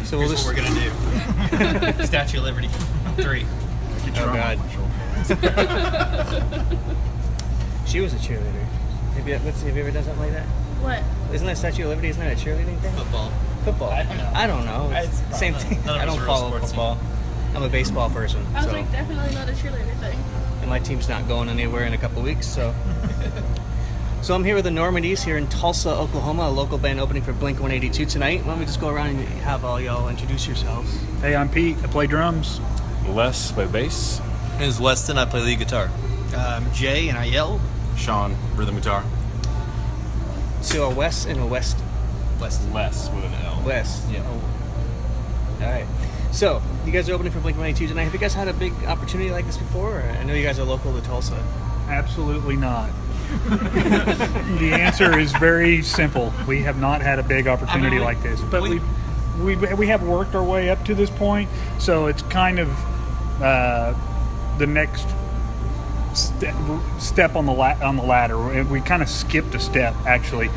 So here's what we're going to do. Statue of Liberty 3. Oh, God. She was a cheerleader. Have you ever done something like that? What? Isn't that Statue of Liberty? Isn't that a cheerleading thing? Football. I don't know. It's the same thing. None of I us don't are follow real sportsy. football. I'm a baseball person. I was so. like, definitely not a cheerleader thing. And my team's not going anywhere in a couple weeks, so. So I'm here with the Normandys here in Tulsa, Oklahoma, a local band opening for Blink-182 tonight. Why don't we just go around and have all y'all introduce yourselves? Hey, I'm Pete. I play drums. Les, play bass. My name is Weston. I play lead guitar. Jay and I yell. Sean, rhythm guitar. So a West and a West. West. Les with an L. West. Yeah. Oh. All right. So you guys are opening for Blink-182 tonight. Have you guys had a big opportunity like this before? I know you guys are local to Tulsa. Absolutely not. The answer is very simple. We have not had a big opportunity like this, but we have worked our way up to this point, so it's kind of the next step on the ladder. We kind of skipped a step, actually.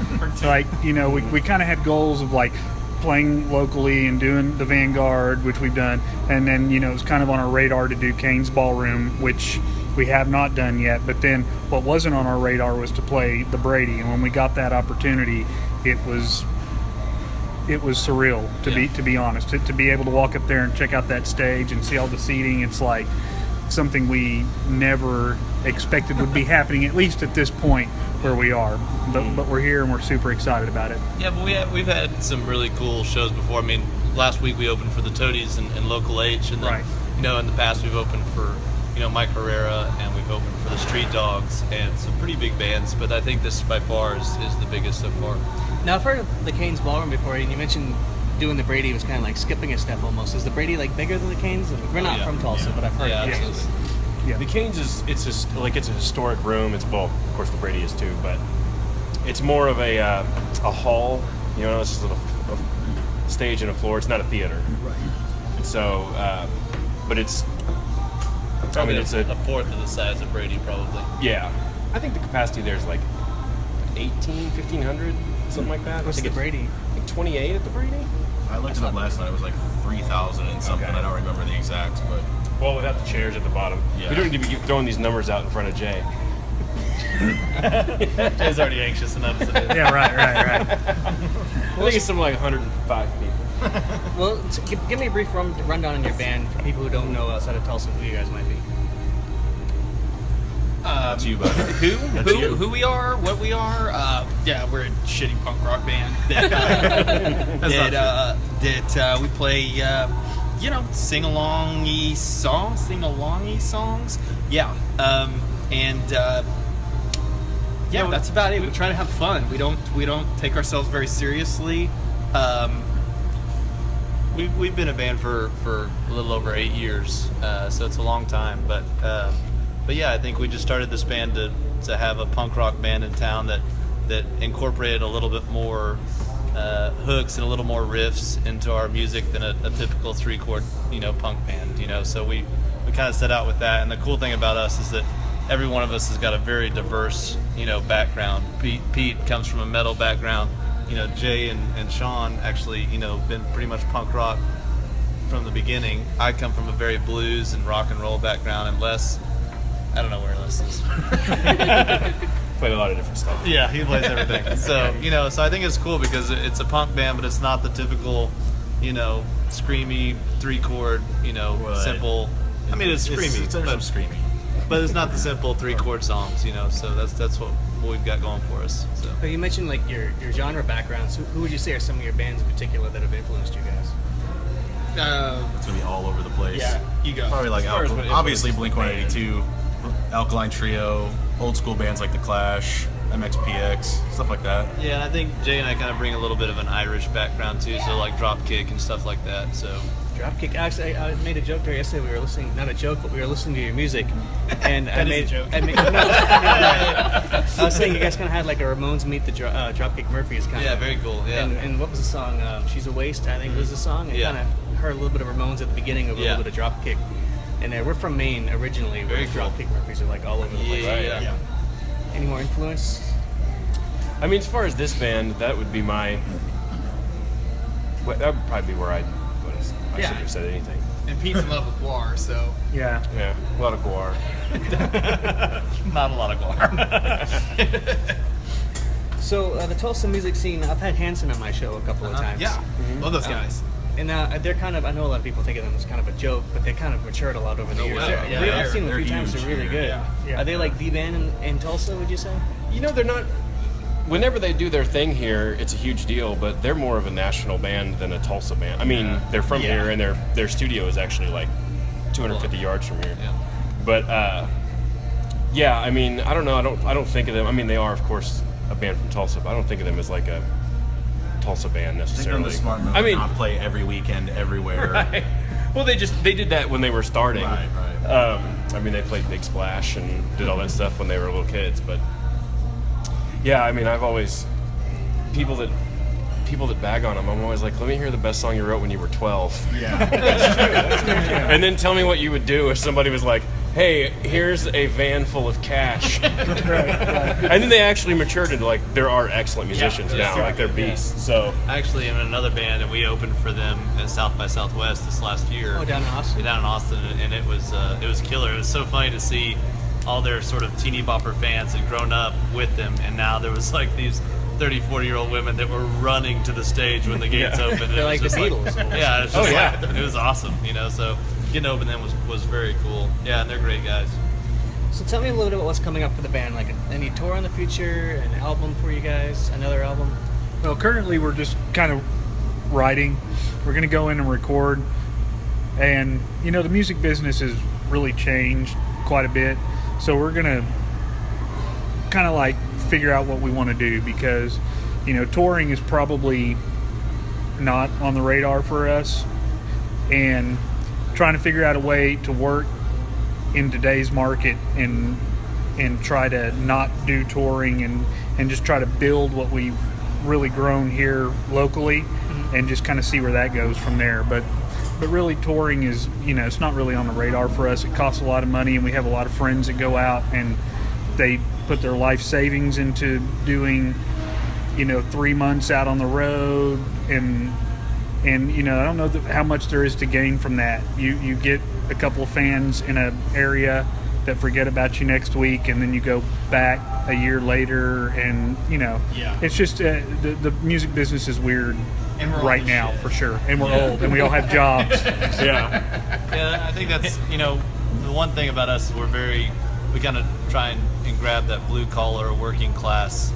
Like, we kind of had goals of like playing locally and doing the Vanguard, which we've done, and then it was kind of on our radar to do Kane's Ballroom, which we have not done yet. But then what wasn't on our radar was to play the Brady, and when we got that opportunity, it was surreal to be honest, to be able to walk up there and check out that stage and see all the seating. It's like something we never expected would be happening, at least at this point where we are. But we're here and we're super excited about it. Yeah, but we've had some really cool shows before. I mean, last week we opened for the Toadies and Local H, and then Right. in the past we've opened for Mike Herrera, and we've opened for the Street Dogs and some pretty big bands. But I think this by far is the biggest so far. Now I've heard of the Kane's Ballroom before, and you mentioned doing the Brady was kind of like skipping a step almost. Is the Brady like bigger than the Canes? We're not from Tulsa, but I've heard Yeah, of it. absolutely. Yeah. The Canes it's a historic room. It's, well, of course the Brady is too, but it's more of a hall. It's just a stage and a floor. It's not a theater. Right. And so, but it's. Probably it's a fourth of the size of Brady, probably. Yeah. I think the capacity there is like 1,500, something like that. What's I the think Brady? it's like 28 at the Brady. I looked it up last night. It was like 3,000 and something. Okay. I don't remember the exacts, but Well, without the chairs at the bottom. Yeah. We don't need to be throwing these numbers out in front of Jay. Jay's already anxious enough as it is. Yeah, right. I think it's something like 105 people. Well, give me a brief rundown on your band for people who don't know outside of Tulsa who you guys might be. that's you, buddy. Who we are, what we are. Yeah, we're a shitty punk rock band that we play, sing-alongy songs. Yeah, yeah, that's about it. We try to have fun. We don't take ourselves very seriously. We've been a band for a little over 8 years, so it's a long time. But yeah, I think we just started this band to have a punk rock band in town that incorporated a little bit more hooks and a little more riffs into our music than a typical 3-chord punk band. So we kind of set out with that. And the cool thing about us is that every one of us has got a very diverse background. Pete comes from a metal background. Jay and Sean actually, been pretty much punk rock from the beginning. I come from a very blues and rock and roll background, and Les, I don't know where Les is. Played a lot of different stuff. Yeah, he plays everything. So, so I think it's cool because it's a punk band, but it's not the typical, screamy 3-chord, simple. I mean, it's screamy, It's some screamy. but it's not the simple 3-chord songs, So that's what we've got going for us. So. So you mentioned like your genre backgrounds. Who would you say are some of your bands in particular that have influenced you guys? It's gonna be all over the place. Yeah, you go. Probably like As far as what obviously influences Blink-182, Alkaline Trio, old school bands like The Clash, MXPX, stuff like that. Yeah, and I think Jay and I kind of bring a little bit of an Irish background too, so like Dropkick and stuff like that. So Dropkick. Actually, I made a joke there yesterday. We were listening, not a joke, but we were listening to your music, and I made a joke. I was saying you guys kind of had like a Ramones meet the Dropkick Murphys kind yeah, of. very cool. Yeah. And what was the song? She's a Waste, I think was the song. And Yeah. kind of heard a little bit of Ramones at the beginning of a Yeah. little bit of Dropkick. And we're from Maine originally. Very where cool. Dropkick Murphys are like all over the place. Yeah. Any more influence? I mean, as far as this band, that would be my that would probably be where I should have said anything. And Pete's in love with guar, so Yeah. Yeah, a lot of guar. Not a lot of guar. So the Tulsa music scene, I've had Hanson on my show a couple of times. yeah, love those guys. And they're kind of, I know a lot of people think of them as kind of a joke, but they kind of matured a lot over the years. wow. I've seen them a few times, they're really good. Yeah. Are they like the band in Tulsa, would you say? You know, they're not. Whenever they do their thing here, it's a huge deal. But they're more of a national band than a Tulsa band. I mean, they're from here, and their studio is actually like 250 yards from here. Yeah. But yeah, I mean, I don't know. I don't think of them. I mean, they are, of course, a band from Tulsa, but I don't think of them as like a Tulsa band They've done necessarily. the smart move. I mean, not play every weekend, everywhere. right. Well, they did that when they were starting. Right. I mean, they played Big Splash and did all that stuff when they were little kids. But yeah, I mean, I've always people that bag on them. I'm always like, let me hear the best song you wrote when you were 12, Yeah. and then tell me what you would do if somebody was like, hey, here's a van full of cash. And then they actually matured into like there are excellent musicians now, like they're beasts. So Actually, I'm in another band, and we opened for them at South by Southwest this last year. Oh, down in Austin? Down in Austin, and it was killer. It was so funny to see all their sort of teeny bopper fans had grown up with them, and now there was like these 30, 40-year-old women that were running to the stage when the gates opened. They're It like was the just Beatles. yeah, it's just yeah. it was awesome, so getting to open them was very cool. Yeah, and they're great guys. So tell me a little bit about what's coming up for the band. Like any tour in the future, an album for you guys, another album? Well, currently we're just kind of writing. We're going to go in and record. And, the music business has really changed quite a bit. So we're going to kind of like figure out what we want to do because, touring is probably not on the radar for us. And trying to figure out a way to work in today's market and try to not do touring and just try to build what we've really grown here locally and just kind of see where that goes from there. But really touring is, it's not really on the radar for us. It costs a lot of money, and we have a lot of friends that go out and they put their life savings into doing, 3 months out on the road and I don't know how much there is to gain from that. You get a couple of fans in an area that forget about you next week, and then you go back a year later, and it's just the music business is weird right now for sure, and we're old and we all have jobs. Yeah, I think that's the one thing about us is we kind of try and grab that blue collar working class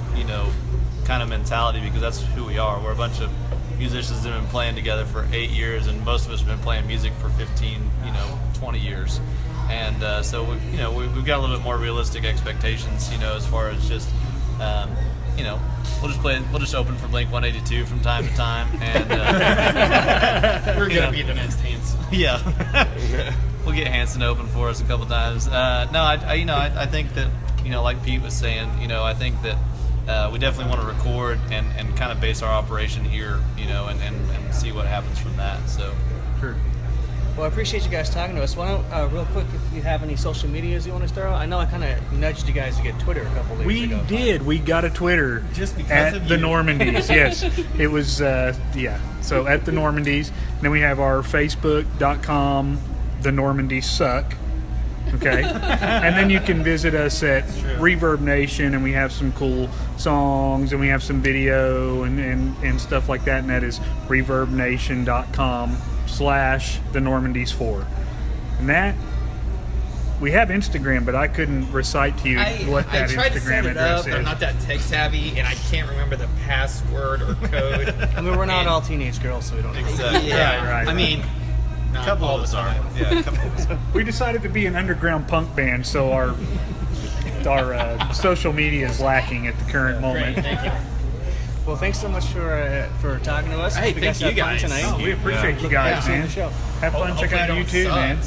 kind of mentality, because that's who we are. We're a bunch of musicians that have been playing together for 8 years, and most of us have been playing music for 15, 20 years. And so we've got a little bit more realistic expectations, as far as just we'll just open for Blink 182 from time to time, and We're gonna be the next Hanson. yeah, we'll get Hanson open for us a couple times. I think that like Pete was saying, I think that we definitely want to record and kind of base our operation here, and see what happens from that. So. Sure. Well, I appreciate you guys talking to us. Why don't, real quick, if you have any social medias you want to start out? I know I kind of nudged you guys to get Twitter a couple weeks We ago. did. We got a Twitter Just because at of the you. Normandys. Yes, it was. So at the Normandys. And then we have our Facebook.com. The Normandys suck. Okay, and then you can visit us at Reverb Nation, and we have some cool songs, and we have some video and stuff like that. And that is reverbnation.com/the Normandys 4. And that. We have Instagram, but I couldn't recite to you what that I tried to set Instagram it up, address but I'm is. not that tech savvy, and I can't remember the password or code. I mean, we're not all teenage girls, so we don't know. Exactly. Yeah, Right. I mean, A couple of us are. Yeah, a couple of us are. We decided to be an underground punk band, so our social media is lacking at the current moment. great, thank you. Well, thanks so much for talking to us. Hey, Hope thank you had fun guys. tonight. Oh, we appreciate you guys, Thanks for man. the show. Have fun checking out Hopefully I you don't too, suck. man.